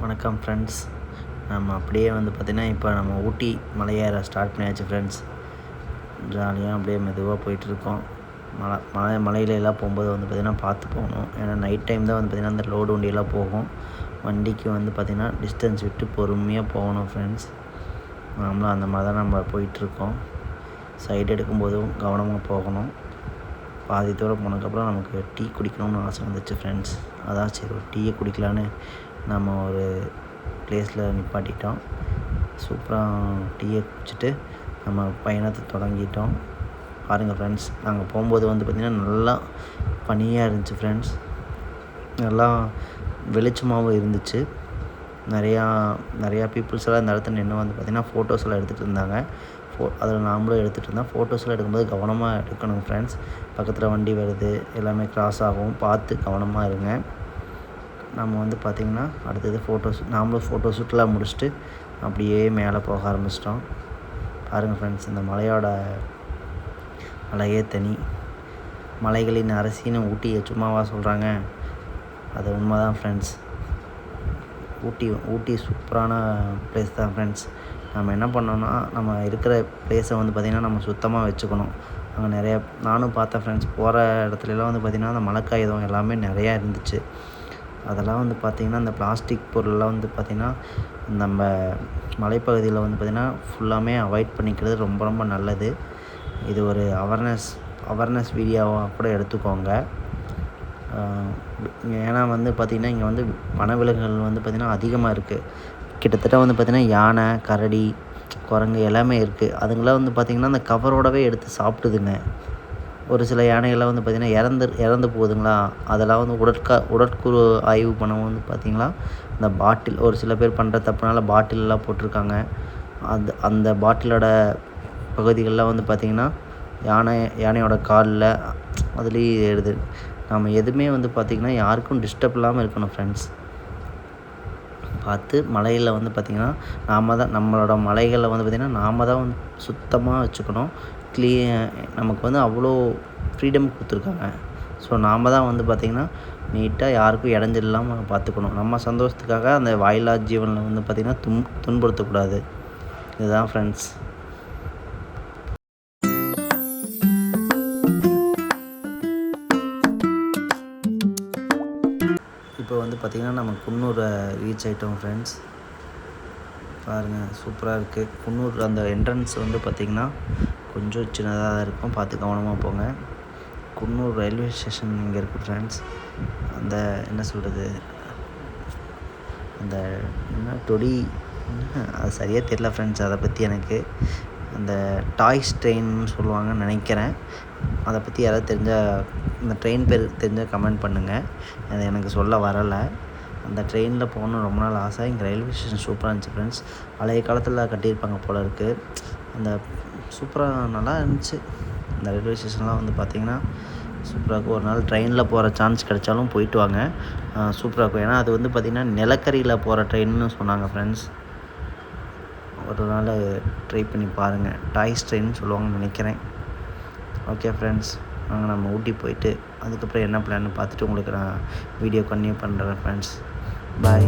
வணக்கம் ஃப்ரெண்ட்ஸ். நம்ம அப்படியே பார்த்திங்கன்னா இப்போ நம்ம ஊட்டி மலையேற ஸ்டார்ட் பண்ணியாச்சு ஃப்ரெண்ட்ஸ். ஜாலியாக அப்படியே மெதுவாக போயிட்டுருக்கோம். மலையிலலாம் போகும்போது பார்த்திங்கன்னா பார்த்து போகணும். ஏன்னா நைட் டைம் தான் பார்த்திங்கன்னா அந்த லோடு வண்டியெல்லாம் போகும். வண்டிக்கு பார்த்திங்கன்னா டிஸ்டன்ஸ் விட்டு பொறுமையாக போகணும் ஃப்ரெண்ட்ஸ். நாமளும் அந்த மாதிரி தான் நம்ம போயிட்டுருக்கோம். சைடு எடுக்கும்போதும் கவனமாக போகணும். பாதி தூரம் போனதுக்கப்புறம் நமக்கு டீ குடிக்கணும்னு ஆசை வந்துச்சு ஃப்ரெண்ட்ஸ். அதான் சரி ஒரு டீயை குடிக்கலான்னு நம்ம ஒரு ப்ளேஸில் நிப்பாட்டிட்டோம். சூப்பராக டீயை குடிச்சிட்டு நம்ம பயணத்தை தொடங்கிட்டோம். பாருங்கள் ஃப்ரெண்ட்ஸ், நாங்கள் போகும்போது பார்த்திங்கன்னா நல்லா பனியாக இருந்துச்சு ஃப்ரெண்ட்ஸ். நல்லா வெளிச்சமாகவும் இருந்துச்சு. நிறையா பீப்புள்ஸ் எல்லாம் இந்த இடத்துல நின்று பார்த்திங்கன்னா ஃபோட்டோஸ் எல்லாம் எடுத்துகிட்டு இருந்தாங்க. அதில் நாமளும் எடுத்துகிட்டு இருந்தோம். ஃபோட்டோஸ்லாம் எடுக்கும்போது கவனமாக எடுக்கணும் ஃப்ரெண்ட்ஸ். பக்கத்தில் வண்டி வருது, எல்லாமே கிராஸ் ஆகும், பார்த்து கவனமாக இருங்க. நம்ம பார்த்திங்கன்னா அடுத்தது நாமளும் ஃபோட்டோ ஷூட்லாம் முடிச்சுட்டு அப்படியே மேலே போக ஆரம்பிச்சிட்டோம். பாருங்கள் ஃப்ரெண்ட்ஸ், இந்த மலையோட அழகே தனி. மலைகளின் அரசின்னு ஊட்டியை சும்மாவா சொல்கிறாங்க? அது உண்மை தான் ஃப்ரெண்ட்ஸ். ஊட்டி சூப்பரான ப்ளேஸ் தான் ஃப்ரெண்ட்ஸ். நம்ம என்ன பண்ணோன்னா, நம்ம இருக்கிற ப்ளேஸை பார்த்திங்கன்னா நம்ம சுத்தமாக வச்சுக்கணும். அங்கே நானும் பார்த்தேன் ஃப்ரெண்ட்ஸ். போகிற இடத்துலலாம் பார்த்திங்கன்னா அந்த மழைக்காகிதம் எல்லாமே நிறையா இருந்துச்சு. அதெல்லாம் பார்த்திங்கன்னா அந்த பிளாஸ்டிக் பொருளெலாம் பார்த்திங்கன்னா நம்ம மலைப்பகுதியில் பார்த்திங்கன்னா ஃபுல்லாமே அவாய்ட் பண்ணிக்கிறது ரொம்ப ரொம்ப நல்லது. இது ஒரு அவேர்னஸ் வீடியோவாக கூட எடுத்துக்கோங்க. ஏன்னா பார்த்திங்கன்னா இங்கே வனவிலங்குகள் பார்த்திங்கன்னா அதிகமாக இருக்குது. கிட்டத்தட்ட பார்த்திங்கன்னா யானை, கரடி, குரங்கு எல்லாமே இருக்குது. அதுங்களாம் பார்த்திங்கன்னா அந்த கவரோடவே எடுத்து சாப்பிடுதுங்க. ஒரு சில யானைகள்லாம் பார்த்திங்கன்னா இறந்து போகுதுங்களா. அதெல்லாம் உடற்கூறு ஆய்வு பண்ணவும் பார்த்திங்களா, இந்த பாட்டில் ஒரு சில பேர் பண்ணுற தப்புனால பாட்டிலெலாம் போட்டிருக்காங்க. அந்த பாட்டிலோட பகுதிகளெலாம் பார்த்திங்கன்னா யானையோட காலில் அதுலேயும் ஏறுது. நம்ம எதுவுமே பார்த்திங்கன்னா யாருக்கும் டிஸ்டர்ப் இல்லாமல் இருக்கணும் ஃப்ரெண்ட்ஸ். பார்த்து மலையில் பார்த்திங்கன்னா நம்மளோட மலைகளில் பார்த்திங்கன்னா நாம் தான் சுத்தமாக வச்சுக்கணும். நமக்கு அவ்வளோ ஃப்ரீடம் கொடுத்துருக்காங்க. ஸோ நாம் தான் பார்த்திங்கன்னா நீட்டாக யாருக்கும் இடைஞ்சல் இல்லாமல் பார்த்துக்கணும். நம்ம சந்தோஷத்துக்காக அந்த வாயில்லா ஜீவனில் பார்த்திங்கன்னா துன்புறுத்தக்கூடாது. இதுதான் ஃப்ரெண்ட்ஸ். இப்போ பார்த்திங்கன்னா நம்ம குன்னூரை ரீச் ஆகிட்டோம் ஃப்ரெண்ட்ஸ். பாருங்கள், சூப்பராக இருக்குது. குன்னூர் அந்த என்ட்ரன்ஸ் பார்த்திங்கன்னா கொஞ்சம் சின்னதாக தான் இருக்கும். பார்த்து கவனமாக போங்க. குன்னூர் ரயில்வே ஸ்டேஷன் இங்கே இருக்குது ஃப்ரெண்ட்ஸ். அந்த என்ன சொல்கிறது, அந்த என்ன அது சரியாக தெரியல ஃப்ரெண்ட்ஸ். அதை பற்றி எனக்கு அந்த டாய்ஸ் ட்ரெயின்னு சொல்லுவாங்கன்னு நினைக்கிறேன். அதை பற்றி யாராவது தெரிஞ்சால், இந்த ட்ரெயின் பேர் தெரிஞ்சால் கமெண்ட் பண்ணுங்கள். அது எனக்கு சொல்ல வரலை. அந்த ட்ரெயினில் போகணுன்னு ரொம்ப நாள் ஆசை. இங்கே ரயில்வே ஸ்டேஷன் சூப்பராக இருந்துச்சு ஃப்ரெண்ட்ஸ். பழைய காலத்தில் கட்டியிருப்பாங்க போல் இருக்குது. அந்த சூப்பராக நல்லா இருந்துச்சு. இந்த ரயில்வே ஸ்டேஷன்லாம் பார்த்திங்கன்னா சூப்பராக இருக்கும். ஒரு நாள் ட்ரெயினில் போகிற சான்ஸ் கிடைச்சாலும் போயிட்டு வாங்க. சூப்பராக இருக்கும். ஏன்னா அது பார்த்திங்கன்னா நிலக்கரியில் போகிற ட்ரெயின்னு சொன்னாங்க ஃப்ரெண்ட்ஸ். ஒரு நாள் ட்ரை பண்ணி பாருங்கள். டாய்ஸ் ட்ரெயின்னு சொல்லுவாங்கன்னு நினைக்கிறேன். ஓகே ஃப்ரெண்ட்ஸ், நம்ம ஊட்டி போயிட்டு அதுக்கப்புறம் என்ன பிளான்னு பார்த்துட்டு உங்களுக்கு நான் வீடியோ கன்டினியூ பண்ணுறேன் ஃப்ரெண்ட்ஸ். பாய்.